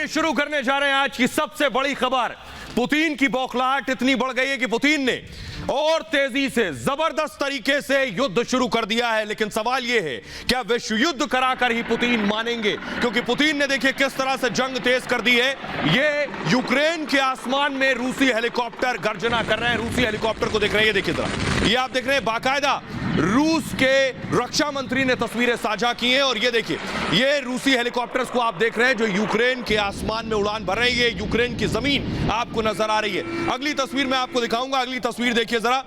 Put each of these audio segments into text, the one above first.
चलिए शुरू करने जा रहे हैं आज की सबसे बड़ी खबर। पुतिन की बौखलाहट इतनी बढ़ गई है कि पुतिन ने और तेजी से जबरदस्त तरीके से युद्ध शुरू कर दिया है। लेकिन सवाल यह है, क्या विश्व युद्ध कराकर ही पुतिन मानेंगे? क्योंकि पुतिन ने देखिए किस तरह से जंग तेज कर दी है। ये यूक्रेन के आसमान में रूसी हेलीकॉप्टर गर्जना कर रहे हैं। रूसी हेलीकॉप्टर को देख रहे हैं, ये देखिए जरा, ये आप देख रहे हैं, बाकायदा रूस के रक्षा मंत्री ने तस्वीरें साझा की हैं। और ये देखिए, ये रूसी हेलीकॉप्टर्स को आप देख रहे हैं जो यूक्रेन के आसमान में उड़ान भर रहे हैं। ये यूक्रेन की जमीन आपको नजर आ रही है। अगली तस्वीर मैं आपको दिखाऊंगा। अगली तस्वीर देखिए जरा,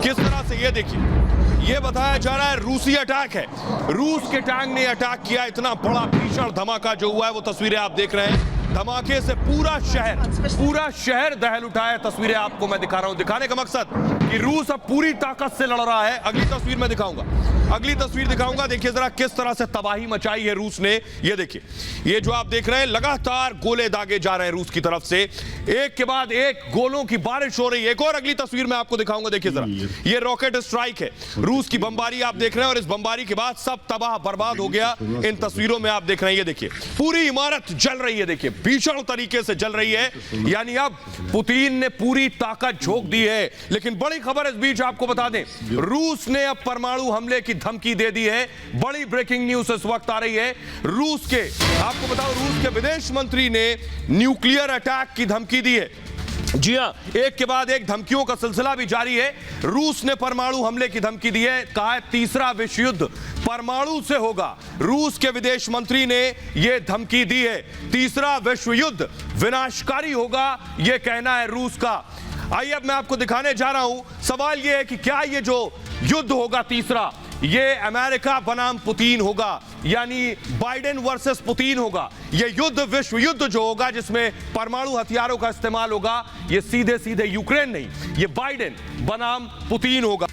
किस तरह से, ये देखिए, ये बताया जा रहा है रूसी अटैक है। रूस के टैंक ने अटैक किया। इतना बड़ा भीषण धमाका जो हुआ है वो तस्वीरें आप देख रहे हैं। धमाके से पूरा शहर दहल उठा है। तस्वीरें आपको मैं दिखा रहा हूं, दिखाने का मकसद कि रूस अब पूरी ताकत से लड़ रहा है। अगली तस्वीर मैं दिखाऊंगा, अगली तस्वीर दिखाऊंगा। देखिए जरा किस तरह से तबाही मचाई है रूस ने। ये देखिए, ये जो आप देख रहे हैं, लगातार गोले दागे जा रहे हैं रूस की तरफ से, एक के बाद एक गोलों की बारिश हो रही है। एक और अगली तस्वीर मैं आपको दिखाऊंगा। देखिए जरा, ये रॉकेट स्ट्राइक है, रूस की बमबारी आप देख रहे हैं। और इस बमबारी के बाद सब तबाह बर्बाद हो गया। इन तस्वीरों में आप देख रहे हैं, ये देखिए, पूरी इमारत जल रही है। देखिए भीषण तरीके से जल रही है। यानी अब पुतिन ने पूरी ताकत झोंक दी है। लेकिन बड़ी खबर इस बीच आपको बता दें, रूस ने अब परमाणु हमले की धमकी दे दी है। बड़ी ब्रेकिंग न्यूज इस वक्त आ रही है। रूस के, आपको बताओ, रूस के विदेश मंत्री ने न्यूक्लियर अटैक की धमकी दी है। जी हां, एक के बाद एक धमकियों का सिलसिला भी जारी है। रूस ने परमाणु हमले की धमकी दी है। कहा है तीसरा विश्व युद्ध परमाणु से होगा। रूस के विदेश मंत्री ने यह धमकी दी है। तीसरा विश्व युद्ध विनाशकारी होगा, यह कहना है रूस का। आइए अब मैं आपको दिखाने जा रहा हूं। सवाल यह है कि क्या यह जो युद्ध होगा तीसरा, ये अमेरिका बनाम पुतिन होगा, यानी बाइडेन वर्सेस पुतिन होगा। ये युद्ध विश्व युद्ध जो होगा जिसमें परमाणु हथियारों का इस्तेमाल होगा, ये सीधे सीधे यूक्रेन नहीं, ये बाइडेन बनाम पुतिन होगा।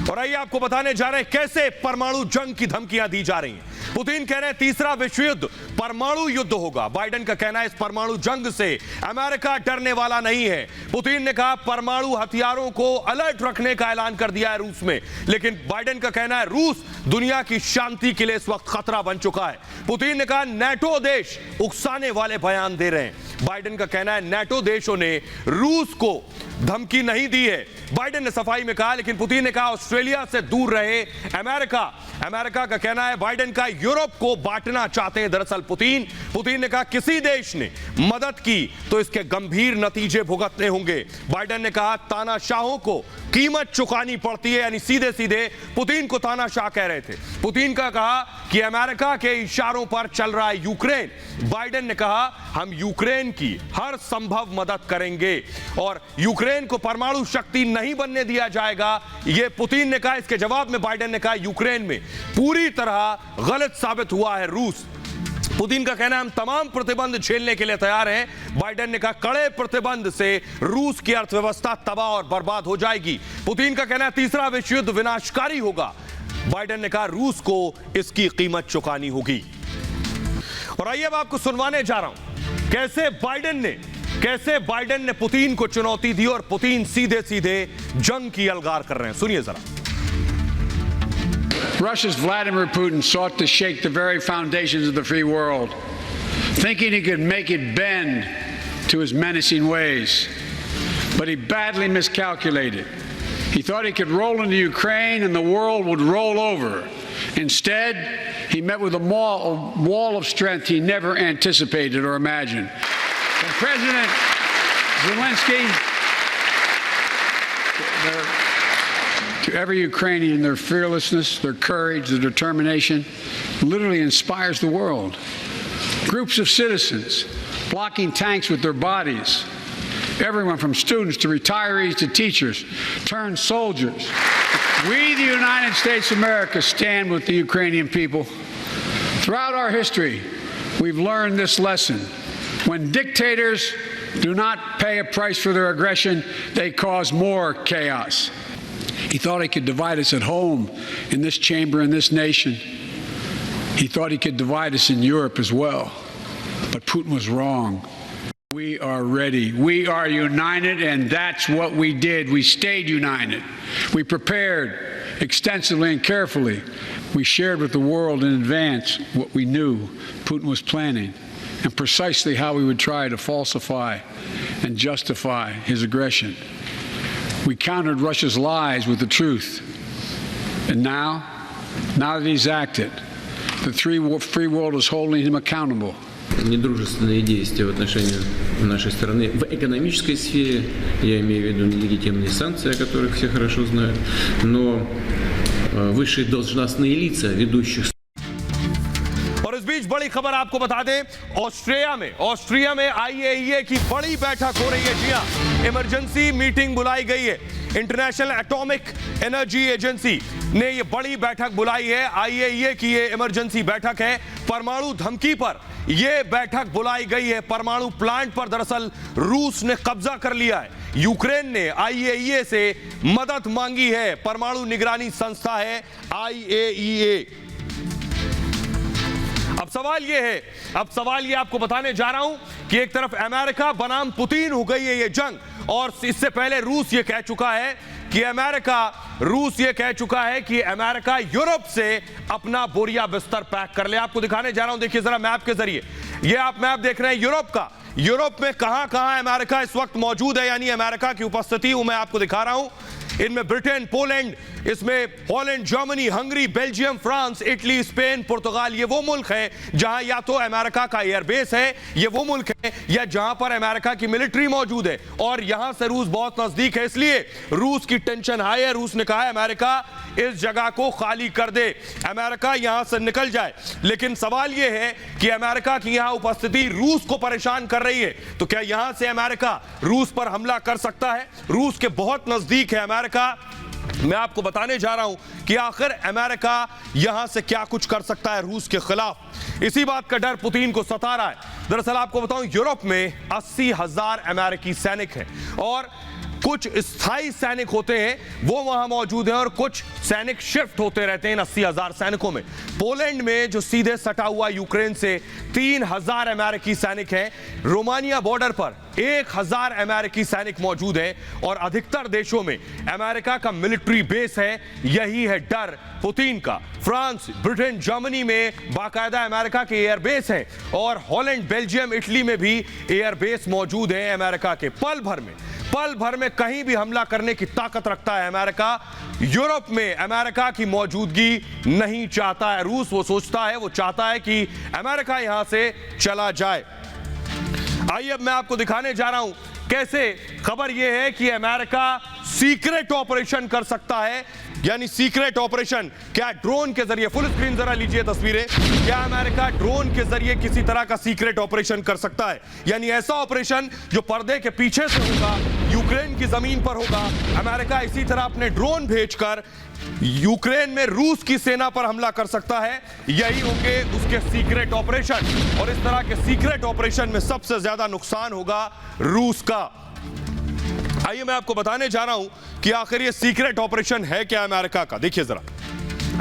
और आइए आपको बताने जा रहे हैं कैसे परमाणु जंग की धमकियां दी जा रही हैं। पुतिन कह रहे हैं तीसरा विश्व युद्ध परमाणु युद्ध होगा। बाइडेन का कहना है इस परमाणु जंग से अमेरिका डरने वाला नहीं है। पुतिन ने कहा परमाणु हथियारों को अलर्ट रखने का ऐलान कर दिया है रूस में। लेकिन बाइडेन का कहना है रूस दुनिया की शांति के लिए इस वक्त खतरा बन चुका है। पुतिन ने कहा नेटो देश उकसाने वाले बयान दे रहे हैं। बाइडेन का कहना है नेटो देशों ने रूस को धमकी नहीं दी है, बाइडेन ने सफाई में कहा। लेकिन पुतिन ने कहा ऑस्ट्रेलिया से दूर रहे अमेरिका का कहना है बाइडेन का यूरोप को बांटना चाहते हैं दरअसल पुतिन ने कहा किसी देश ने मदद की तो इसके गंभीर नतीजे भुगतने होंगे। बाइडेन ने कहा तानाशाहों को कीमत चुकानी पड़ती है, यानी सीधे सीधे पुतिन को तानाशाह कह रहे थे। पुतिन का कहा कि अमेरिका के इशारों पर चल रहा है यूक्रेन। बाइडेन ने कहा हम यूक्रेन की हर संभव मदद करेंगे और यूक्रेन को परमाणु शक्ति नहीं बनने दिया जाएगा, यह पुतिन ने कहा। इसके जवाब में बाइडेन ने कहा यूक्रेन में पूरी तरह गलत साबित हुआ है रूस। पुतिन का कहना है हम तमाम प्रतिबंध झेलने के लिए तैयार हैं। बाइडेन ने कहा कड़े प्रतिबंध से रूस की अर्थव्यवस्था तबाह और बर्बाद हो जाएगी। पुतिन का कहना है तीसरा विश्व युद्ध विनाशकारी होगा। बाइडेन ने कहा रूस को इसकी कीमत चुकानी होगी। और आइए अब आपको सुनवाने जा रहा हूं कैसे बाइडेन ने पुतिन को चुनौती दी और पुतिन सीधे सीधे जंग की अलगार कर रहे हैं। सुनिए जरा। Russia's Vladimir Putin sought to shake the very foundations of the free world, thinking he could make it bend to his menacing ways. But he badly miscalculated. He thought he could roll into Ukraine and the world would roll over. Instead, he met with a wall of strength he never anticipated or imagined. And President Zelensky, to every Ukrainian, their fearlessness, their courage, their determination literally inspires the world. Groups of citizens blocking tanks with their bodies, everyone from students to retirees to teachers, turned soldiers. We, the United States of America, stand with the Ukrainian people. Throughout our history, we've learned this lesson. When dictators do not pay a price for their aggression, they cause more chaos. He thought he could divide us at home, in this chamber, in this nation. He thought he could divide us in Europe as well. But Putin was wrong. We are ready. We are united, and that's what we did. We stayed united. We prepared extensively and carefully. We shared with the world in advance what we knew Putin was planning. and precisely how we would try to falsify and justify his aggression. We countered Russia's lies with the truth. And now that he's acted, the free world is holding him accountable. Недружественные действия в отношении нашей страны в экономической сфере, я имею в виду нелегитимные санкции, о которых все хорошо знают, но высшие должностные лица ведущих. और इस बीच बड़ी खबर आपको बता दें, Austria में IAEA की बड़ी बैठक हो रही है। जी हां, इमरजेंसी मीटिंग बुलाई गई है। इंटरनेशनल एटॉमिक एनर्जी एजेंसी ने ये बड़ी बैठक बुलाई है। IAEA की ये इमरजेंसी बैठक है। परमाणु धमकी पर ये बैठक बुलाई गई है। परमाणु प्लांट पर दरअसल रूस ने कब्जा कर लिया है। यूक्रेन ने IAEA से मदद मांगी है। परमाणु निगरानी संस्था है IAEA। अब सवाल ये आपको बताने जा रहा हूं कि एक तरफ अमेरिका बनाम पुतिन हो गई है ये जंग, और इससे पहले रूस ये कह चुका है कि अमेरिका यूरोप से अपना बोरिया बिस्तर पैक कर ले। आपको दिखाने जा रहा हूं, देखिए जरा मैप के जरिए। ये आप मैप देख रहे हैं यूरोप का। यूरोप में कहां अमेरिका इस वक्त मौजूद है, यानी अमेरिका की उपस्थिति मैं आपको दिखा रहा हूं। इनमें ब्रिटेन, पोलैंड, इसमें Holland, Germany, Hungary, Belgium, France, Italy, Spain, पुर्तगाल, ये वो मुल्क है जहां या तो अमेरिका का एयरबेस है, ये वो मुल्क है या जहां पर अमेरिका की मिलिट्री मौजूद है, और यहां से रूस बहुत नजदीक है। इसलिए रूस की टेंशन हाई है। रूस ने कहा है अमेरिका इस जगह को खाली कर दे, अमेरिका यहां से निकल जाए। लेकिन सवाल यह है कि अमेरिका की यहां उपस्थिति रूस को परेशान कर रही है, तो क्या यहां से अमेरिका रूस पर हमला कर सकता है? रूस के बहुत नजदीक है अमेरिका। मैं आपको बताने जा रहा हूं कि आखिर अमेरिका यहां से क्या कुछ कर सकता है रूस के खिलाफ। इसी बात का डर पुतिन को सता रहा है। दरअसल आपको बताऊं, यूरोप में 80,000 अमेरिकी सैनिक हैं, और कुछ स्थायी सैनिक होते हैं वो वहां मौजूद हैं, और कुछ सैनिक शिफ्ट होते रहते हैं इन 80,000 सैनिकों में। पोलैंड में जो सीधे सटा हुआ यूक्रेन से 3,000 अमेरिकी सैनिक हैं। रोमानिया बॉर्डर पर 1,000 अमेरिकी सैनिक मौजूद हैं, और अधिकतर देशों में अमेरिका का मिलिट्री बेस है। यही है डर पुतिन का। फ्रांस, ब्रिटेन, जर्मनी में बाकायदा अमेरिका के एयरबेस हैं, और हॉलैंड, बेल्जियम, इटली में भी एयरबेस मौजूद हैं अमेरिका के। पल भर में कहीं भी हमला करने की ताकत रखता है अमेरिका। यूरोप में अमेरिका की मौजूदगी नहीं चाहता है रूस। वो चाहता है कि अमेरिका यहां से चला जाए। आइए अब मैं आपको दिखाने जा रहा हूं कैसे खबर यह है कि अमेरिका सीक्रेट ऑपरेशन कर सकता है। यानी सीक्रेट ऑपरेशन क्या? ड्रोन के जरिए, फुल स्क्रीन जरा लीजिए तस्वीरें। क्या अमेरिका ड्रोन के जरिए किसी तरह का सीक्रेट ऑपरेशन कर सकता है? यानी ऐसा ऑपरेशन जो पर्दे के पीछे से होगा, यूक्रेन की जमीन पर होगा। अमेरिका इसी तरह अपने ड्रोन भेजकर यूक्रेन में रूस की सेना पर हमला कर सकता है। यही होंगे उसके सीक्रेट ऑपरेशन, और इस तरह के सीक्रेट ऑपरेशन में सबसे ज्यादा नुकसान होगा रूस का। आइए मैं आपको बताने जा रहा हूं कि आखिर ये सीक्रेट ऑपरेशन है क्या अमेरिका का। देखिए जरा,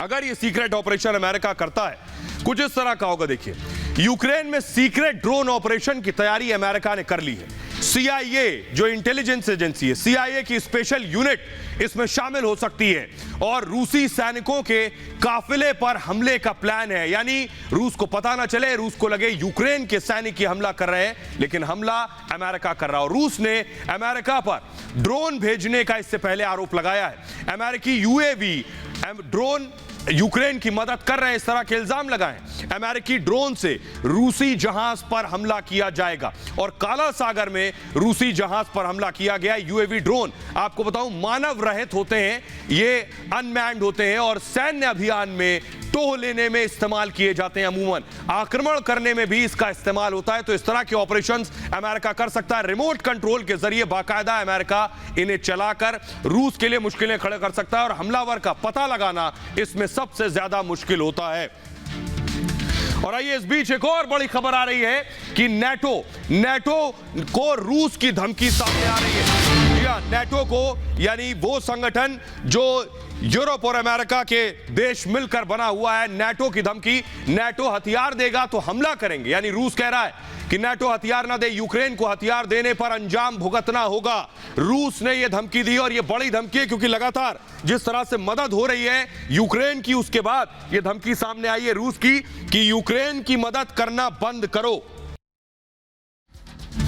अगर ये सीक्रेट ऑपरेशन अमेरिका करता है, कुछ इस तरह का होगा। देखिए, यूक्रेन में सीक्रेट ड्रोन ऑपरेशन की तैयारी अमेरिका ने कर ली है। CIA जो इंटेलिजेंस एजेंसी है, CIA की स्पेशल यूनिट इसमें शामिल हो सकती है, और रूसी सैनिकों के काफिले पर हमले का प्लान है। यानी रूस को पता ना चले, रूस को लगे यूक्रेन के सैनिक ही हमला कर रहे हैं, लेकिन हमला अमेरिका कर रहा है। और रूस ने अमेरिका पर ड्रोन भेजने का इससे पहले आरोप लगाया है। अमेरिकी UAV ड्रोन यूक्रेन की मदद कर रहे हैं, इस तरह के इल्जाम लगाए। अमेरिकी ड्रोन से रूसी जहाज पर हमला किया जाएगा, और काला सागर में रूसी जहाज पर हमला किया गया। UAV ड्रोन आपको बताऊं मानव रहित होते हैं, ये अनमैन्ड होते हैं, और सैन्य अभियान में टोह लेने में इस्तेमाल किए जाते हैं। अमूमन आक्रमण करने में भी इसका इस्तेमाल होता है। तो इस तरह के ऑपरेशंस अमेरिका कर सकता है। रिमोट कंट्रोल के जरिए बाकायदा अमेरिका इन्हें चलाकर रूस के लिए मुश्किलें खड़े कर सकता है, और हमलावर का पता लगाना इसमें सबसे ज्यादा मुश्किल होता है। और आइए इस बीच एक और बड़ी खबर आ रही है कि नेटो को रूस की धमकी सामने आ रही है। नेटो को, यानी वो संगठन जो यूरोप और अमेरिका के देश मिलकर बना हुआ है, नेटो की धमकी। नेटो हथियार देगा तो हमला करेंगे। यानी रूस कह रहा है कि नेटो हथियार ना दे, यूक्रेन को हथियार देने पर अंजाम भुगतना होगा। रूस ने यह धमकी दी, और यह बड़ी धमकी है क्योंकि लगातार जिस तरह से मदद हो रही है यूक्रेन की, उसके बाद यह धमकी सामने आई है रूस की कि यूक्रेन की मदद करना बंद करो।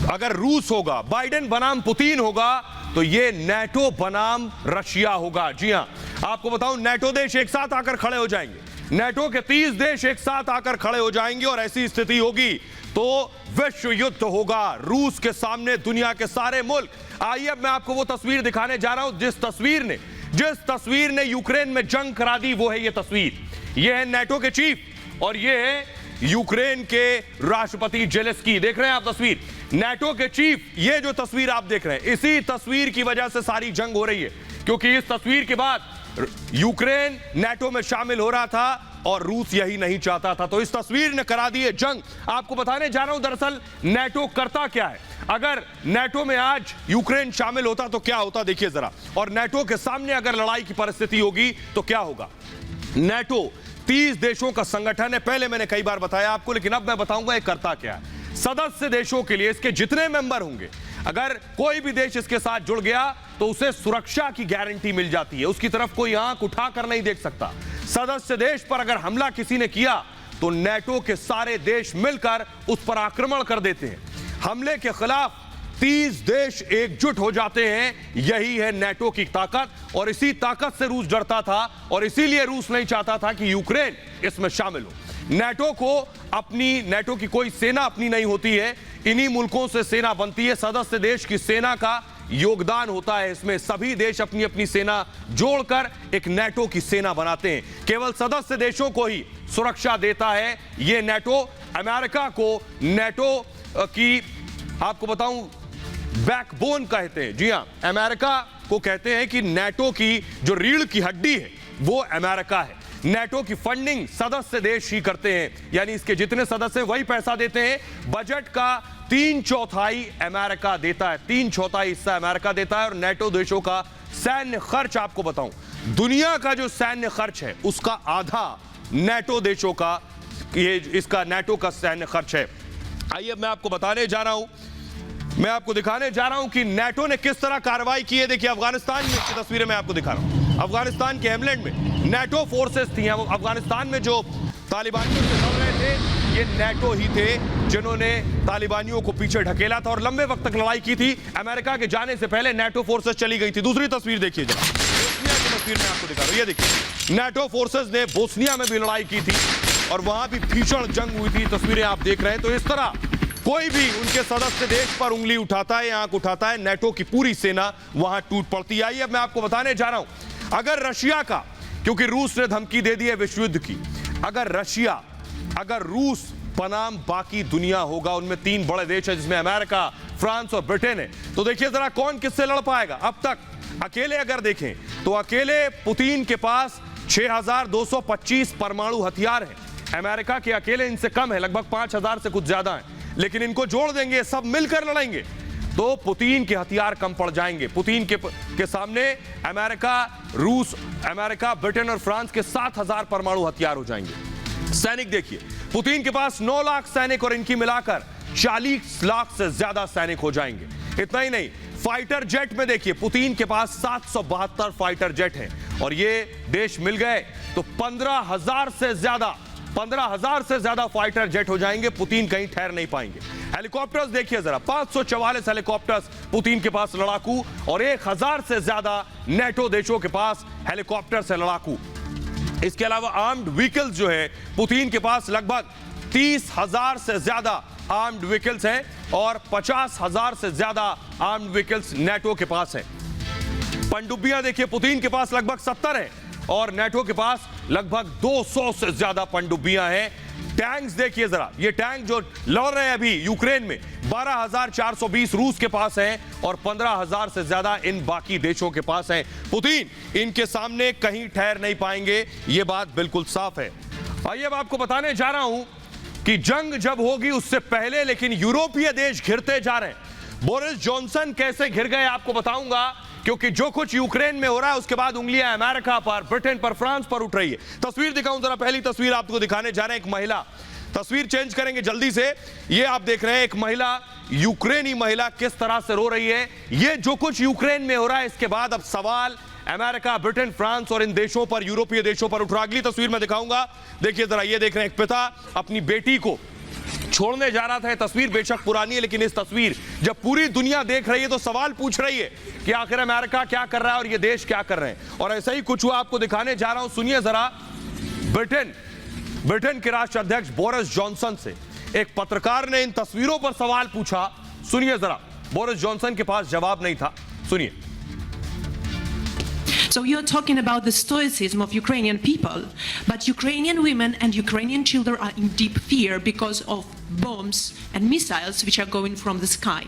अगर रूस होगा, बाइडेन बनाम पुतिन होगा, तो ये नेटो बनाम रशिया होगा। जी हां, आपको बताऊं, नेटो देश एक साथ आकर खड़े हो जाएंगे, नेटो के 30 देश एक साथ आकर खड़े हो जाएंगे और ऐसी स्थिति होगी तो विश्व युद्ध होगा रूस के सामने दुनिया के सारे मुल्क। आइए अब मैं आपको वो तस्वीर दिखाने जा रहा हूं जिस तस्वीर ने यूक्रेन में जंग करा दी। वो है ये तस्वीर, ये है नेटो के चीफ और ये है यूक्रेन के राष्ट्रपति जेलेंस्की। देख रहे हैं आप तस्वीर, नेटो के चीफ, ये जो तस्वीर आप देख रहे हैं, इसी तस्वीर की वजह से सारी जंग हो रही है, क्योंकि इस तस्वीर के बाद यूक्रेन नेटो में शामिल हो रहा था और रूस यही नहीं चाहता था, तो इस तस्वीर ने करा दी है जंग। आपको बताने जा रहा हूं दरअसल नेटो करता क्या है। अगर नेटो में आज यूक्रेन शामिल होता तो क्या होता, देखिए जरा, और नेटो के सामने अगर लड़ाई की परिस्थिति होगी तो क्या होगा। नेटो 30 देशों का संगठन है, पहले मैंने कई बार बताया आपको, लेकिन अब मैं बताऊंगा ये करता क्या है। सदस्य देशों के लिए इसके जितने मेंबर होंगे, अगर कोई भी देश इसके साथ जुड़ गया तो उसे सुरक्षा की गारंटी मिल जाती है, उसकी तरफ कोई आंख उठाकर नहीं देख सकता। सदस्य देश पर अगर हमला किसी ने किया तो नेटो के सारे देश मिलकर उस पर आक्रमण कर देते हैं। हमले के खिलाफ 30 देश एकजुट हो जाते हैं, यही है नेटो की ताकत और इसी ताकत से रूस डरता था और इसीलिए रूस नहीं चाहता था कि यूक्रेन इसमें शामिल हो। नेटो की कोई सेना अपनी नहीं होती है, इन्हीं मुल्कों से सेना बनती है। सदस्य देश की सेना का योगदान होता है इसमें, सभी देश अपनी अपनी सेना जोड़कर एक नेटो की सेना बनाते हैं। केवल सदस्य देशों को ही सुरक्षा देता है ये नेटो। अमेरिका को नेटो की, आपको बताऊं, बैकबोन कहते हैं। जी हां, अमेरिका को कहते हैं कि नेटो की जो रीढ़ की हड्डी है वो अमेरिका है। नेटो की फंडिंग सदस्य देश ही करते हैं, यानी इसके जितने सदस्य वही पैसा देते हैं। बजट का 3/4 अमेरिका देता है, 3/4 हिस्सा अमेरिका देता है। और नेटो देशों का सैन्य खर्च, आपको बताऊं, दुनिया का जो सैन्य खर्च है उसका आधा नेटो देशों का, ये इसका नेटो का सैन्य खर्च है। आइए मैं आपको बताने जा रहा हूं, मैं आपको दिखाने जा रहा हूं कि नेटो ने किस तरह कार्रवाई की है। देखिए अफगानिस्तान में, इसकी तस्वीरें मैं आपको दिखा रहा हूं। अफगानिस्तान के हेमलैंड में नेटो फोर्सेस थी। अफगानिस्तान में जो तालिबानियों से लड़ रहे थे, ये नेटो ही थे जिन्होंने तालिबानियों को पीछे ढकेला था और लंबे वक्त तक लड़ाई की थी। अमेरिका के जाने से पहले नेटो फोर्सेस चली गई थी। दूसरी तस्वीर देखिए जरा, बोस्निया की तस्वीर मैं आपको दिखा रहा हूं। ये देखिए, नेटो फोर्सेस ने बोस्निया में भी लड़ाई की थी और वहां भी भीषण जंग हुई थी। तस्वीरें आप देख रहे हैं। तो इस तरह कोई भी उनके सदस्य देश पर उंगली उठाता है, आंख उठाता है, नेटो की पूरी सेना वहां टूट पड़ती है। अब मैं आपको बताने जा रहा हूं, अगर रशिया का, क्योंकि रूस ने धमकी दे दी है विश्व युद्ध की, अगर रूस बनाम बाकी दुनिया होगा, उनमें 3 बड़े देश है जिसमें अमेरिका, फ्रांस और ब्रिटेन है, तो देखिए जरा कौन किससे लड़ पाएगा। अब तक अकेले अगर देखें तो अकेले पुतिन के पास 6225 परमाणु हथियार हैं। अमेरिका के अकेले इनसे कम है, लगभग 5000 से कुछ ज्यादा है, लेकिन इनको जोड़ देंगे, सब मिलकर लड़ेंगे तो पुतिन के हथियार कम पड़ जाएंगे। पुतिन के सामने अमेरिका, ब्रिटेन और फ्रांस के 7000 परमाणु हथियार हो जाएंगे। सैनिक देखिए, पुतिन के पास 9 लाख सैनिक और इनकी मिलाकर 40 लाख से ज्यादा सैनिक हो जाएंगे। इतना ही नहीं, फाइटर जेट में देखिए, पुतिन के पास 772 फाइटर जेट हैं और ये देश मिल गए तो 15,000 से ज्यादा फाइटर जेट हो जाएंगे। पुतिन कहीं ठहर नहीं पाएंगे। हेलीकॉप्टर्स देखिए जरा, 544 हेलीकॉप्टर्स पुतिन के पास लड़ाकू और 1000 से ज्यादा नेटो देशों के पास हेलीकॉप्टर्स है लड़ाकू। इसके अलावा आर्म्ड व्हीकल्स जो है, पुतिन के पास लगभग 30,000 से ज्यादा आर्म्ड व्हीकल्स हैं और 50,000 से ज्यादा आर्म्ड व्हीकल्स नेटो के पास हैं। पनडुब्बियां देखिए, पुतिन के पास लगभग 70 है और नेटो के पास लगभग 200 से ज्यादा पनडुब्बियां हैं। टैंक्स देखिए जरा, ये टैंक जो लड़ रहे हैं अभी यूक्रेन में, 12,420 रूस के पास हैं और 15,000 से ज्यादा इन बाकी देशों के पास हैं। पुतिन इनके सामने कहीं ठहर नहीं पाएंगे, ये बात बिल्कुल साफ है। आइए अब आपको बताने जा रहा हूं कि जंग जब होगी उससे पहले लेकिन यूरोपीय देश घिरते जा रहे हैं। बोरिस जॉनसन कैसे घिर गए आपको बताऊंगा, क्योंकि जो कुछ यूक्रेन में हो रहा है उसके बाद उंगलियां अमेरिका पर, ब्रिटेन पर, फ्रांस पर उठ रही है। तस्वीर दिखाऊं जरा, पहली तस्वीर आपको दिखाने जा रहे हैं। एक महिला, तस्वीर चेंज करेंगे जल्दी से। ये आप देख रहे हैं एक महिला, यूक्रेनी महिला किस तरह से रो रही है। ये जो कुछ यूक्रेन में हो रहा है, इसके बाद अब सवाल अमेरिका, ब्रिटेन, फ्रांस और इन देशों पर, यूरोपीय देशों पर उठ रहा। अगली तस्वीर में दिखाऊंगा, देखिए जरा, ये देख रहे हैं एक पिता अपनी बेटी को छोड़ने जा रहा था। ये तस्वीर बेशक पुरानी है, लेकिन इस तस्वीर जब पूरी दुनिया देख रही है तो सवाल पूछ रही है कि आखिर अमेरिका क्या कर रहा है और ये देश क्या कर रहे हैं। और ऐसा ही कुछ हुआ, आपको दिखाने जा रहा हूं। सुनिए जरा, ब्रिटेन के राष्ट्राध्यक्ष बोरिस जॉनसन से एक पत्रकार ने इन तस्वीरों पर सवाल पूछा। सुनिए जरा, बोरिस जॉनसन के पास जवाब नहीं था, सुनिए। So you're talking about the stoicism of Ukrainian people, but Ukrainian women and Ukrainian children are in deep fear because of bombs and missiles which are going from the sky.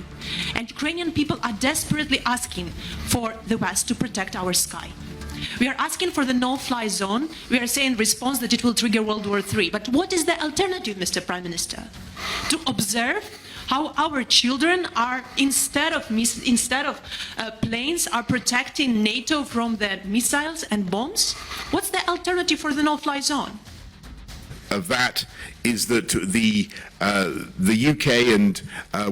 And Ukrainian people are desperately asking for the West to protect our sky. We are asking for the no-fly zone. We are saying in response that it will trigger World War III. But what is the alternative, Mr. Prime Minister? To observe how our children are, instead of planes, are protecting NATO from the missiles and bombs? What's the alternative for the no-fly zone? That is that the UK and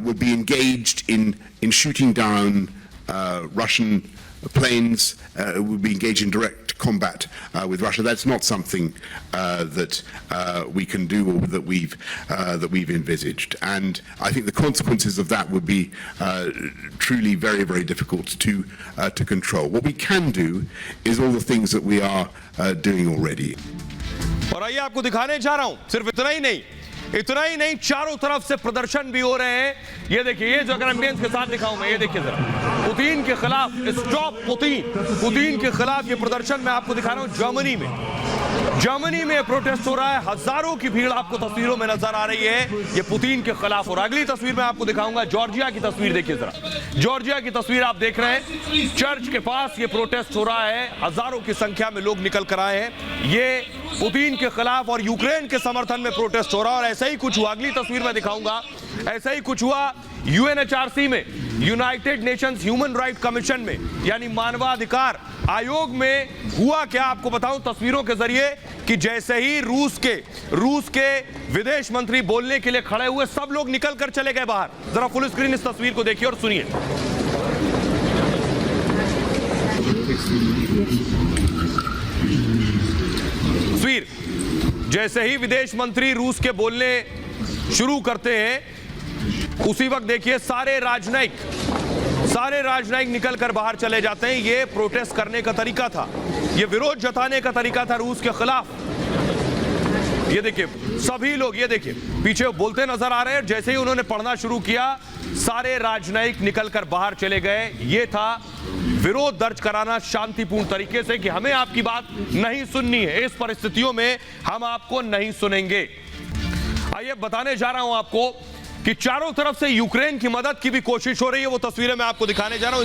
would be engaged in shooting down Russian planes, would be engaged in direct combat with Russia. That's not something that we can do or that we've envisaged. And I think the consequences of that would be truly very, very difficult to control. What we can do is all the things that we are doing already. और आइए आपको दिखाने जा रहा हूं, सिर्फ इतना ही नहीं, चारों तरफ से प्रदर्शन भी हो रहे हैं। ये देखिए, ये जो अगर एम्बियंस के साथ दिखाऊं मैं, ये देखिए जरा, पुतिन के खिलाफ, स्टॉप पुतिन के खिलाफ ये प्रदर्शन मैं आपको दिखा रहा हूं। जर्मनी में प्रोटेस्ट हो रहा है, हजारों की भीड़ आपको तस्वीरों में नजर आ रही है, ये पुतिन के खिलाफ। और अगली तस्वीर मैं आपको दिखाऊंगा, जॉर्जिया की तस्वीर देखिए जरा, जॉर्जिया की तस्वीर आप देख रहे हैं, चर्च के पास ये प्रोटेस्ट हो रहा है, हजारों की संख्या में लोग निकल कर आए हैं। ये पुतिन के खिलाफ और यूक्रेन के समर्थन में प्रोटेस्ट हो रहा है। और ऐसा ही कुछ हुआ, अगली तस्वीर में दिखाऊंगा, ऐसा ही कुछ हुआ UNHRC में, United Nations human right commission में, यानी मानवाधिकार आयोग में हुआ क्या, आपको बताऊं तस्वीरों के जरिए, कि जैसे ही रूस के विदेश मंत्री बोलने के लिए खड़े हुए, सब लोग निकल कर चले गए बाहर। जरा फुल स्क्रीन इस तस्वीर को देखिए और सुनिए। तस्वीर, जैसे ही विदेश मंत्री रूस के बोलने शुरू करते हैं, उसी वक्त देखिए सारे राजनयिक निकलकर बाहर चले जाते हैं। ये प्रोटेस्ट करने का तरीका था, ये विरोध जताने का तरीका था रूस के खिलाफ। ये देखिए सभी लोग, ये देखिए पीछे बोलते नजर आ रहे हैं। जैसे ही उन्होंने पढ़ना शुरू किया, सारे राजनयिक निकलकर बाहर चले गए। ये था विरोध दर्ज कराना शांतिपूर्ण तरीके से कि हमें आपकी बात नहीं सुननी है, इस परिस्थितियों में हम आपको नहीं सुनेंगे। आइए बताने जा रहा हूं आपको कि चारों तरफ से यूक्रेन की मदद की भी कोशिश हो रही है। वो तस्वीरें मैं आपको दिखाने जा रहा हूं।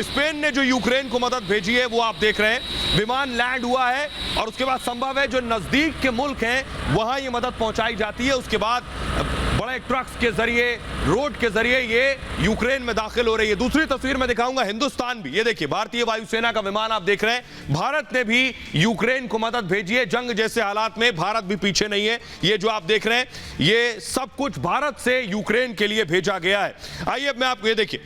स्पेन ने जो यूक्रेन को मदद भेजी है वो आप देख रहे हैं। विमान लैंड हुआ है और उसके बाद संभव है जो नजदीक के मुल्क हैं वहां ये मदद पहुंचाई जाती है। उसके बाद बड़े ट्रक्स के जरिए, रोड के जरिए ये यूक्रेन में दाखिल हो रही है। दूसरी तस्वीर में दिखाऊंगा हिंदुस्तान भी, ये देखिए भारतीय वायुसेना का विमान आप देख रहे हैं। भारत ने भी यूक्रेन को मदद भेजी है। जंग जैसे हालात में भारत भी पीछे नहीं है। ये जो आप देख रहे हैं, ये सब कुछ भारत से यूक्रेन के लिए भेजा गया है। आइए अब मैं आपको, ये देखिए,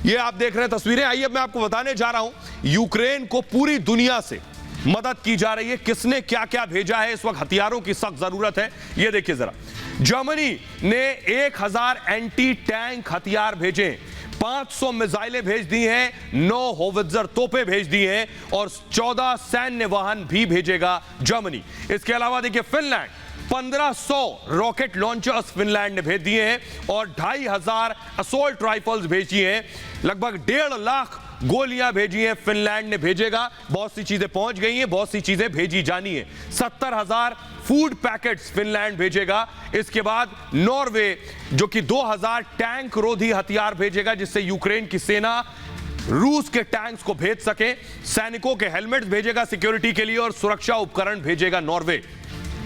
ये आप देख रहे हैं तस्वीरें। आइए अब मैं आपको बताने जा रहा हूं यूक्रेन को पूरी दुनिया से मदद की जा रही है। किसने क्या क्या भेजा है, इस वक्त हथियारों की सख्त जरूरत है। ये देखिए जरा, जर्मनी ने 1000 एंटी टैंक हथियार भेजे, 500 मिसाइलें भेज दी हैं, 9 होवित्जर तोपें भेज दी हैं और 14 सैन्य वाहन भी भेजेगा जर्मनी। इसके अलावा देखिए फिनलैंड, 1500 रॉकेट लॉन्चर्स फिनलैंड ने भेज दिए हैं और 2500 असोल्ट राइफल्स भेजी हैं। लगभग 1.5 लाख गोलियां भेजी हैं फिनलैंड ने भेजेगा। बहुत सी चीजें पहुंच गई हैं, बहुत सी चीजें भेजी जानी है। 70,000 फूड पैकेट्स फिनलैंड भेजेगा। इसके बाद नॉर्वे जो कि 2000 टैंक रोधी हथियार भेजेगा, जिससे यूक्रेन की सेना रूस के टैंक्स को भेज सके। सैनिकों के हेलमेट्स भेजेगा सिक्योरिटी के लिए और सुरक्षा उपकरण भेजेगा नॉर्वे।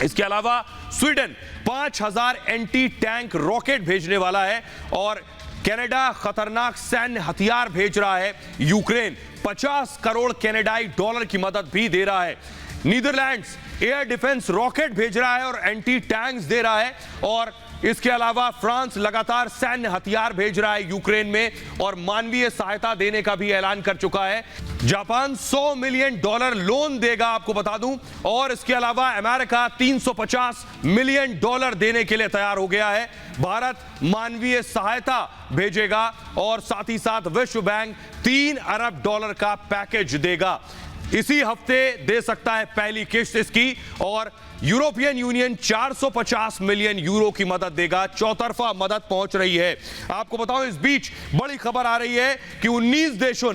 इसके अलावा स्वीडन 5000 एंटी टैंक रॉकेट भेजने वाला है और कनाडा खतरनाक सैन्य हथियार भेज रहा है। यूक्रेन 50 करोड़ कनाडाई डॉलर की मदद भी दे रहा है। नीदरलैंड्स एयर डिफेंस रॉकेट भेज रहा है और एंटी टैंक्स दे रहा है। और इसके अलावा फ्रांस लगातार सैन्य हथियार भेज रहा है यूक्रेन में और मानवीय सहायता देने का भी ऐलान कर चुका है। जापान $100 मिलियन लोन देगा, आपको बता दूं, और इसके अलावा अमेरिका $350 मिलियन देने के लिए तैयार हो गया है। भारत मानवीय सहायता भेजेगा और साथ ही साथ विश्व बैंक $3 अरब का पैकेज देगा। इसी हफ्ते दे सकता है पहली किस्त इसकी, और यूरोपियन यूनियन 450 मिलियन यूरो की मदद देगा। चौतरफा मदद पहुंच रही है। आपको बताऊं, इस बीच बड़ी खबर आ रही है कि 19 देशों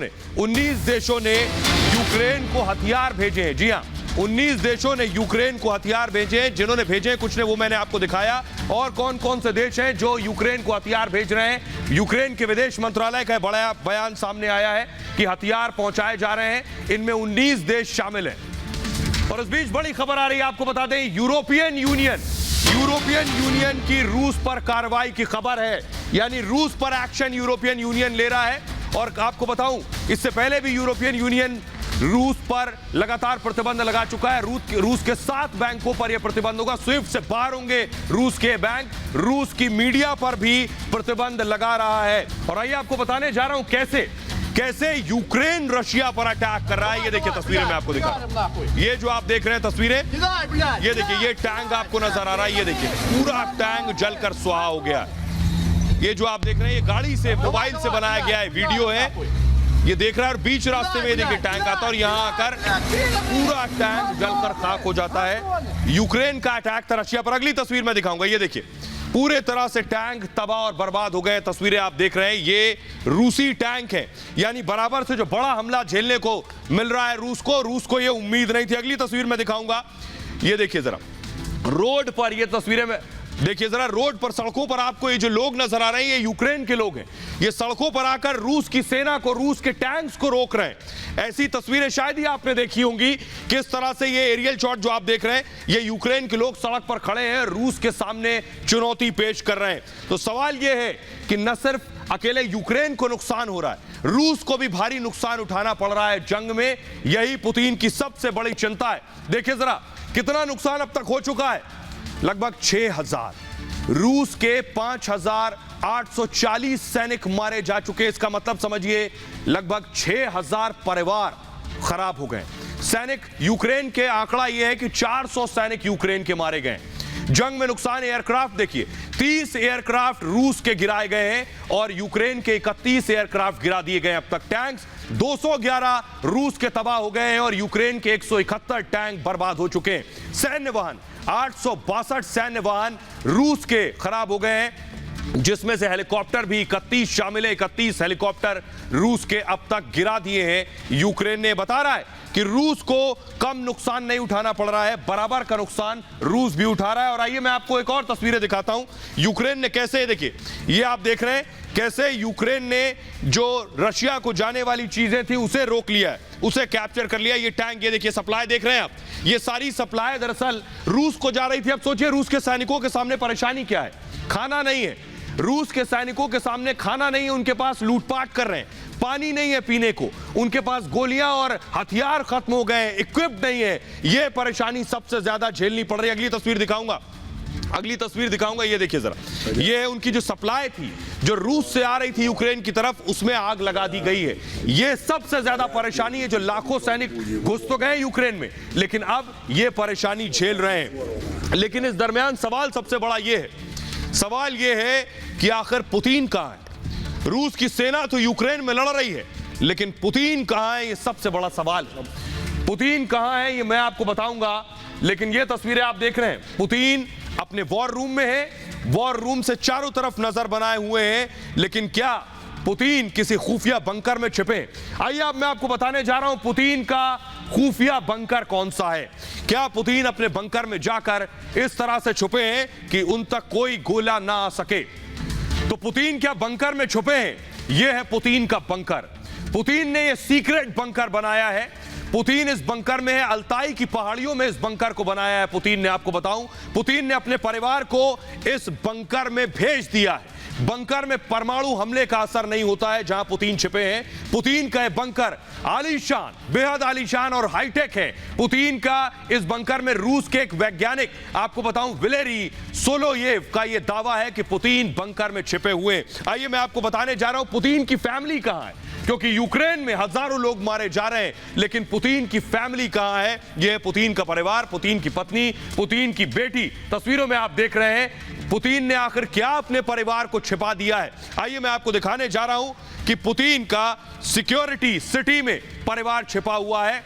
ने यूक्रेन को हथियार भेजे हैं। जी हां, 19 देशों ने यूक्रेन को हथियार भेजे हैं। जिन्होंने भेजे हैं, कुछ ने वो मैंने आपको दिखाया। और कौन कौन से देश हैं जो यूक्रेन को हथियार भेज रहे हैं? यूक्रेन के विदेश मंत्रालय का बड़ा बयान सामने आया है कि हथियार पहुंचाए जा रहे हैं। इनमें 19 देश शामिल हैं। और इस बीच बड़ी खबर आ रही है, आपको बता दें, यूरोपियन यूनियन की रूस पर कार्रवाई की खबर है। यानी रूस पर एक्शन यूरोपियन यूनियन ले रहा है। और आपको बताऊं, इससे पहले भी यूरोपियन यूनियन रूस पर लगातार प्रतिबंध लगा चुका है। रूस के 7 बैंकों पर यह प्रतिबंध होगा। स्विफ्ट से बाहर होंगे रूस के बैंक। रूस की मीडिया पर भी प्रतिबंध लगा रहा है। और आइए आपको बताने जा रहा हूं कैसे यूक्रेन रशिया पर अटैक कर रहा है। ये देखिए तस्वीरें मैं आपको दिखा रहा हूं। ये जो आप देख रहे हैं तस्वीरें, ये देखिए, ये टैंक आपको नजर आ रहा है। ये देखिए, पूरा टैंक जलकर सुहा हो गया। ये जो आप देख रहे हैं, ये गाड़ी से, मोबाइल से बनाया गया है, वीडियो है। ये देख रहा है, और बीच रास्ते में देखिए टैंक आता है और यहां आकर पूरा टैंक जलकर खाक हो जाता है। यूक्रेन का अटैक था रशिया पर। अगली तस्वीर में दिखाऊंगा। ये देखिए, पूरे तरह से टैंक तबाह और बर्बाद हो गए। तस्वीरें आप देख रहे हैं, ये रूसी टैंक है। यानी बराबर से जो बड़ा हमला झेलने को मिल रहा है रूस को ये उम्मीद नहीं थी। अगली तस्वीर में दिखाऊंगा। ये देखिए जरा, रोड पर, ये तस्वीरें में देखिए जरा, रोड पर, सड़कों पर आपको ये जो लोग नजर आ रहे हैं, ये यूक्रेन के लोग हैं। ये सड़कों पर आकर रूस की सेना को, रूस के टैंक्स को रोक रहे हैं। ऐसी तस्वीरें शायद ही आपने देखी होंगी। किस तरह से ये एरियल शॉट जो आप देख रहे हैं, ये यूक्रेन के लोग सड़क पर खड़े हैं, रूस के सामने चुनौती पेश कर रहे हैं। तो सवाल ये है कि न सिर्फ अकेले यूक्रेन को नुकसान हो रहा है, रूस को भी भारी नुकसान उठाना पड़ रहा है जंग में। यही पुतिन की सबसे बड़ी चिंता है। देखिए जरा, कितना नुकसान अब तक हो चुका है। लगभग 6000, रूस के 5840 सैनिक मारे जा चुके। इसका मतलब समझिए, लगभग 6000 परिवार खराब हो गए। सैनिक, यूक्रेन के आंकड़ा यह है कि 400 सैनिक यूक्रेन के मारे गए। जंग में नुकसान, एयरक्राफ्ट देखिए, 30 एयरक्राफ्ट रूस के गिराए गए हैं और यूक्रेन के 31 एयरक्राफ्ट गिरा दिए गए अब तक। टैंक्स 211 रूस के तबाह हो गए हैं और यूक्रेन के 171 टैंक बर्बाद हो चुके हैं। सैन्य वाहन, 862 सैन्य वाहन रूस के खराब हो गए हैं, जिसमें से हेलीकॉप्टर भी 31 शामिल है। 31 हेलीकॉप्टर रूस के अब तक गिरा दिए हैं। यूक्रेन ने बता रहा है कि रूस को कम नुकसान नहीं उठाना पड़ रहा है, बराबर का नुकसान रूस भी उठा रहा है। और आइए मैं आपको एक और तस्वीरें दिखाता हूं, यूक्रेन ने कैसे, देखिए, ये आप देख रहे हैं कैसे यूक्रेन ने जो रशिया को जाने वाली चीजें थी उसे रोक लिया है, उसे कैप्चर कर लिया। ये टैंक, ये देखिए, सप्लाई देख रहे हैं आप, ये सारी सप्लाई दरअसल रूस को जा रही थी। अब सोचिए रूस के सैनिकों के सामने परेशानी क्या है, खाना नहीं है। रूस के सैनिकों के सामने खाना नहीं है, उनके पास लूटपाट कर रहे हैं, पानी नहीं है पीने को, उनके पास गोलियां और हथियार खत्म हो गए, इक्विप्ड नहीं है। यह परेशानी सबसे ज्यादा झेलनी पड़ रही है। अगली तस्वीर दिखाऊंगा। ये देखिए जरा, ये उनकी जो सप्लाई थी जो रूस से आ रही थी यूक्रेन की तरफ, उसमें आग लगा दी गई है। ये सबसे ज्यादा परेशानी है। जो लाखों सैनिक घुस तो गए यूक्रेन में, लेकिन अब ये परेशानी झेल रहे हैं। लेकिन इस दरमियान सवाल सबसे बड़ा ये है, सवाल ये है कि आखिर पुतिन कहां है। रूस की सेना तो यूक्रेन में लड़ रही है, लेकिन पुतिन कहां है, ये सबसे बड़ा सवाल है। पुतिन कहां है ये मैं आपको बताऊंगा, लेकिन ये तस्वीरें आप देख रहे हैं, पुतिन अपने वॉर रूम में है, वॉर रूम से चारों तरफ नजर बनाए हुए हैं। लेकिन क्या पुतिन किसी खुफिया बंकर में छिपे? आइए अब मैं आपको बताने जा रहा हूं पुतिन का खुफिया बंकर कौन सा है। क्या पुतिन अपने बंकर में जाकर इस तरह से छुपे हैं कि उन तक कोई गोला ना आ सके? तो पुतिन क्या बंकर में छुपे हैं? यह है पुतिन का बंकर। पुतिन ने यह सीक्रेट बंकर बनाया है। पुतिन इस बंकर में है, अल्ताई की पहाड़ियों में इस बंकर को बनाया है पुतिन ने। आपको बताऊं, पुतिन ने अपने परिवार को इस बंकर में भेज दिया है। बंकर में परमाणु हमले का असर नहीं होता है जहां पुतिन छिपे हैं। पुतिन का बंकर आलीशान, बेहद आलीशान और हाईटेक है। पुतिन का इस बंकर में रूस के एक वैज्ञानिक, आपको बताऊं विलेरी सोलोयेव का यह दावा है कि पुतिन बंकर में छिपे हुए। आइए मैं आपको बताने जा रहा हूं पुतिन की फैमिली कहां है, क्योंकि यूक्रेन में हजारों लोग मारे जा रहे हैं, लेकिन पुतिन की फैमिली कहां है? यह पुतिन का परिवार, पुतिन की पत्नी, पुतिन की बेटी। तस्वीरों में आप देख रहे हैं पुतिन ने आखिर क्या अपने परिवार को छिपा दिया है। आइए मैं आपको दिखाने जा रहा हूं कि पुतिन का सिक्योरिटी सिटी में परिवार छिपा हुआ है।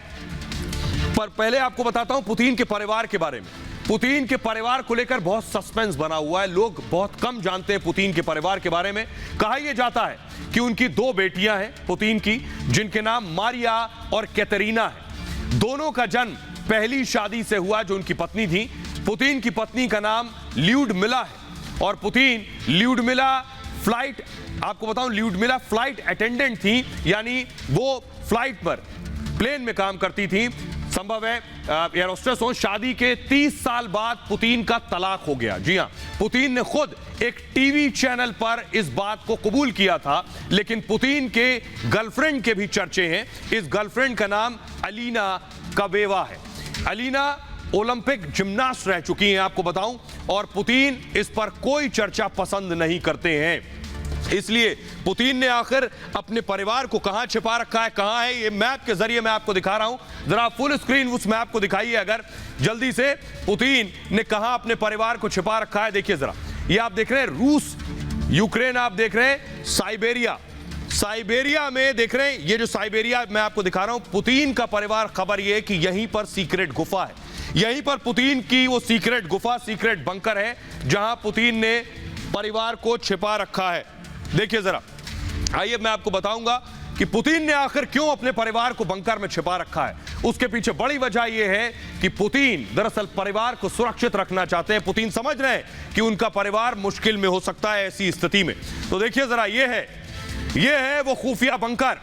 पर पहले आपको बताता हूं पुतिन के परिवार के बारे में। पुतिन के परिवार को लेकर बहुत सस्पेंस बना हुआ है, लोग बहुत कम जानते हैं पुतिन के परिवार के बारे में। कहा यह जाता है कि उनकी 2 बेटियां हैं पुतिन की, जिनके नाम मारिया और कैटरीना है। दोनों का जन्म पहली शादी से हुआ जो उनकी पत्नी थी। पुतिन की पत्नी का नाम ल्यूडमिला है और पुतिन ल्यूडमिला फ्लाइट, आपको बताऊं ल्यूडमिला फ्लाइट अटेंडेंट थी, यानी वो फ्लाइट पर प्लेन में काम करती थी। संभव है एयर होस्टेस हो। शादी के 30 साल बाद पुतिन का तलाक हो गया। जी हां, पुतिन ने खुद एक टीवी चैनल पर इस बात को कबूल किया था, लेकिन पुतिन के गर्लफ्रेंड के भी चर्चे हैं। इस गर्लफ्रेंड का नाम अलीना कबेवा है। अलीना ओलंपिक जिम्नास्ट रह चुकी हैं, आपको बताऊं, और पुतिन इस पर कोई चर्चा पसंद नहीं करते हैं। इसलिए पुतिन ने आखिर अपने परिवार को कहां छिपा रखा है, कहां है, ये मैप के जरिए मैं आपको दिखा रहा हूं। जरा फुल स्क्रीन उस मैप को दिखाइए अगर जल्दी से, पुतिन ने कहां अपने परिवार को छिपा रखा है। देखिए जरा, ये आप देख रहे हैं रूस, यूक्रेन आप देख रहे हैं, साइबेरिया, साइबेरिया में देख रहे हैं, ये जो साइबेरिया मैं आपको दिखा रहा हूं, पुतिन का परिवार, खबर यह कि यहीं पर सीक्रेट गुफा है, यहीं पर पुतिन की वो सीक्रेट गुफा, सीक्रेट बंकर है जहां पुतिन ने परिवार को छिपा रखा है। देखिए जरा, आइए मैं आपको बताऊंगा कि पुतिन ने आखिर क्यों अपने परिवार को बंकर में छिपा रखा है। उसके पीछे बड़ी वजह यह है कि पुतिन दरअसल परिवार को सुरक्षित रखना चाहते हैं। पुतिन समझ रहे हैं कि उनका परिवार मुश्किल में हो सकता है ऐसी स्थिति में। तो देखिए जरा, यह है वो खुफिया बंकर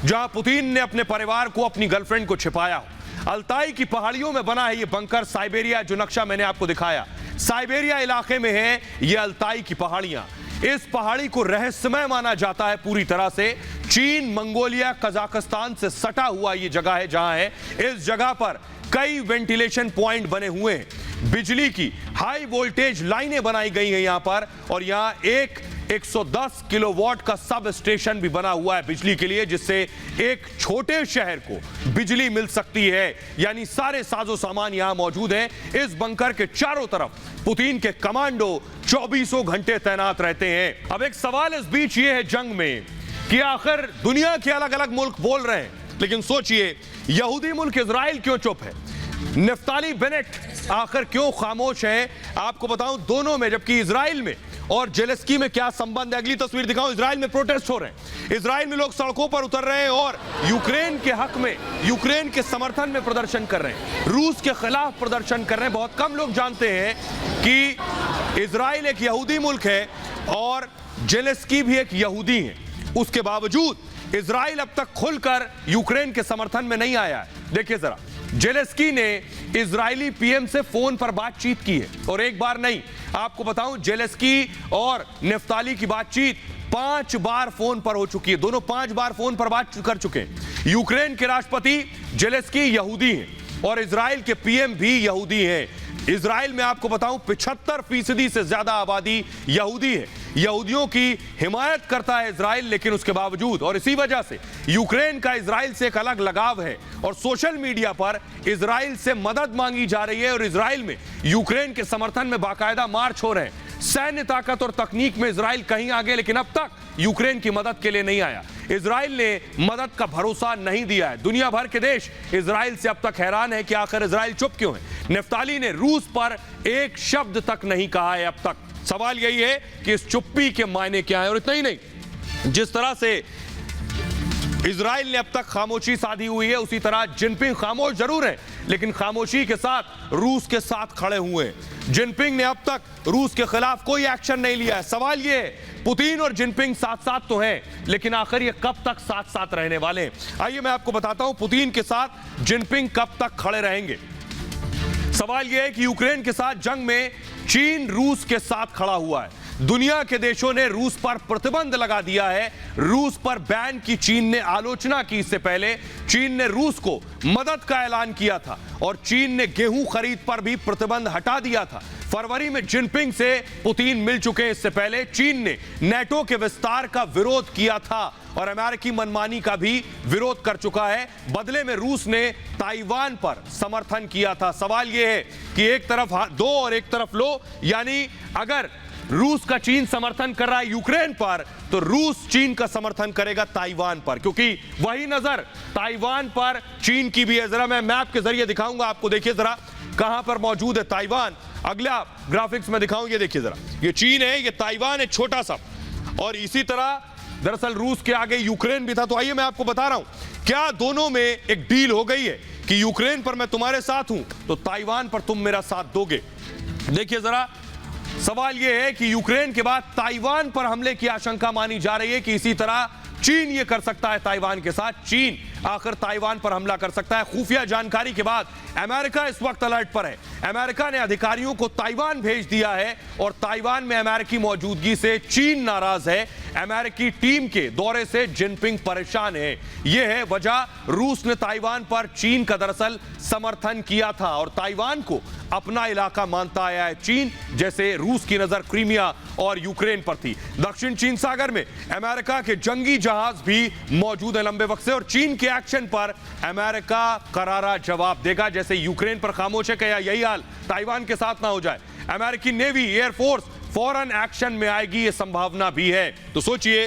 जहां पुतिन ने अपने परिवार को, अपनी गर्लफ्रेंड को छिपाया। अल्ताई की पहाड़ियों में बना है ये बंकर। साइबेरिया, जो नक्शा मैंने आपको दिखाया, साइबेरिया इलाके में है ये अल्ताई की पहाड़ियां। इस पहाड़ी को रहस्यमय माना जाता है पूरी तरह से। चीन, मंगोलिया, कजाकिस्तान से सटा हुआ ये जगह है जहां है। इस जगह पर कई वेंटिलेशन पॉइंट बने हुए हैं, बिजली की हाई वोल्टेज लाइनें बनाई गई हैं यहां पर, और यहां 110 किलोवाट का सब स्टेशन भी बना हुआ है बिजली के लिए, जिससे एक छोटे शहर को बिजली मिल सकती है। यानी सारे साजो सामान यहां मौजूद हैं। इस बंकर के चारों तरफ पुतिन के कमांडो 24 घंटे तैनात रहते हैं। अब एक सवाल इस बीच ये है जंग में कि आखिर दुनिया के अलग अलग मुल्क बोल रहे हैं, लेकिन सोचिए यहूदी मुल्क इजराइल क्यों चुप है? नफ्ताली बेनेट आखिर क्यों खामोश है? आपको बताऊं, दोनों में, जबकि इजराइल में और जेलेस्की में क्या संबंध है। अगली तस्वीर दिखाऊं, इजराइल में प्रोटेस्ट हो रहे हैं, इजराइल में लोग सड़कों पर उतर रहे हैं और यूक्रेन के हक में, यूक्रेन के समर्थन में प्रदर्शन कर रहे हैं, रूस के खिलाफ प्रदर्शन कर रहे हैं। बहुत कम लोग जानते हैं कि इजराइल एक यहूदी मुल्क है और जेलेस्की भी एक यहूदी है। उसके बावजूद इजराइल अब तक खुलकर यूक्रेन के समर्थन में नहीं आया है। देखिए जरा, जेलेस्की ने इजरायली पीएम से फोन पर बातचीत की है, और एक बार नहीं, आपको बताऊं, जेलेस्की और नफ्ताली की बातचीत 5 बार फोन पर हो चुकी है। दोनों 5 बार फोन पर बात कर चुके हैं। यूक्रेन के राष्ट्रपति जेलेस्की यहूदी हैं और इजराइल के पीएम भी यहूदी हैं। इजराइल में आपको बताऊं 75% से ज्यादा आबादी यहूदी है। यहूदियों की हिमायत करता है इजराइल, लेकिन उसके बावजूद, और इसी वजह से यूक्रेन का इजराइल से एक अलग लगाव है और सोशल मीडिया पर इजराइल से मदद मांगी जा रही है और इजराइल में यूक्रेन के समर्थन में बाकायदा मार्च हो रहे हैं। सैन्य ताकत और तकनीक में इजराइल कहीं आगे, लेकिन अब तक यूक्रेन की मदद के लिए नहीं आया। इजराइल ने मदद का भरोसा नहीं दिया है। दुनिया भर के देश इजराइल से अब तक हैरान है कि आखिर इजराइल चुप क्यों है। नफ्ताली ने रूस पर एक शब्द तक नहीं कहा है अब तक। सवाल यही है कि इस चुप्पी के मायने क्या है। और इतना ही नहीं, जिस तरह से इजराइल ने अब तक खामोशी साधी हुई है, उसी तरह जिनपिंग खामोश जरूर है, लेकिन खामोशी के साथ रूस के साथ खड़े हुए हैं। जिनपिंग ने अब तक रूस के खिलाफ कोई एक्शन नहीं लिया है। सवाल यह है, पुतिन और जिनपिंग साथ साथ तो हैं, लेकिन आखिर ये कब तक साथ साथ रहने वाले हैं? आइए मैं आपको बताता हूं पुतिन के साथ जिनपिंग कब तक खड़े रहेंगे। सवाल यह है कि यूक्रेन के साथ जंग में चीन रूस के साथ खड़ा हुआ है। दुनिया के देशों ने रूस पर प्रतिबंध लगा दिया है। रूस पर बैन की चीन ने आलोचना की। इससे पहले चीन ने रूस को मदद का ऐलान किया था और चीन ने गेहूं खरीद पर भी प्रतिबंध हटा दिया था। फरवरी में जिनपिंग से पुतिन मिल चुके हैं। इससे पहले चीन ने नेटो के विस्तार का विरोध किया था और अमेरिकी मनमानी का भी विरोध कर चुका है। बदले में रूस ने ताइवान पर समर्थन किया था। सवाल यह है कि एक तरफ दो और एक तरफ लो, यानी अगर रूस का चीन समर्थन कर रहा है यूक्रेन पर, तो रूस चीन का समर्थन करेगा ताइवान पर, क्योंकि वही नजर ताइवान पर चीन की भी है। जरा मैं मैप के जरिए दिखाऊंगा आपको, देखिए जरा कहां पर मौजूद है ताइवान। अगला ग्राफिक्स में दिखाऊं, ये देखिए जरा, ये चीन है, ये ताइवान है छोटा सा, और इसी तरह दरअसल रूस के आगे यूक्रेन भी था। तो आइए मैं आपको बता रहा हूं क्या दोनों में एक डील हो गई है कि यूक्रेन पर मैं तुम्हारे साथ हूं तो ताइवान पर तुम मेरा साथ दोगे। देखिए जरा, सवाल यह है कि यूक्रेन के बाद ताइवान पर हमले की आशंका मानी जा रही है कि इसी तरह चीन यह कर सकता है ताइवान के साथ। चीन आखिर ताइवान पर हमला कर सकता है। खुफिया जानकारी के बाद अमेरिका इस वक्त अलर्ट पर है। अमेरिका ने अधिकारियों को ताइवान भेज दिया है और ताइवान में अमेरिकी मौजूदगी से चीन नाराज है। अमेरिकी टीम के दौरे से जिनपिंग परेशान है। यह है वजह, रूस ने ताइवान पर चीन का दरअसल समर्थन किया था और ताइवान को अपना इलाका मानता आया है चीन, जैसे रूस की नजर क्रीमिया और यूक्रेन पर थी। दक्षिण चीन सागर में अमेरिका के जंगी जहाज भी मौजूद है लंबे वक्त से और चीन के एक्शन पर अमेरिका करारा जवाब देगा। जैसे यूक्रेन पर खामोश है, क्या यही हाल ताइवान के साथ ना हो जाए? अमेरिकी नेवी, एयरफोर्स फौरन एक्शन में आएगी, यह संभावना भी है। तो सोचिए।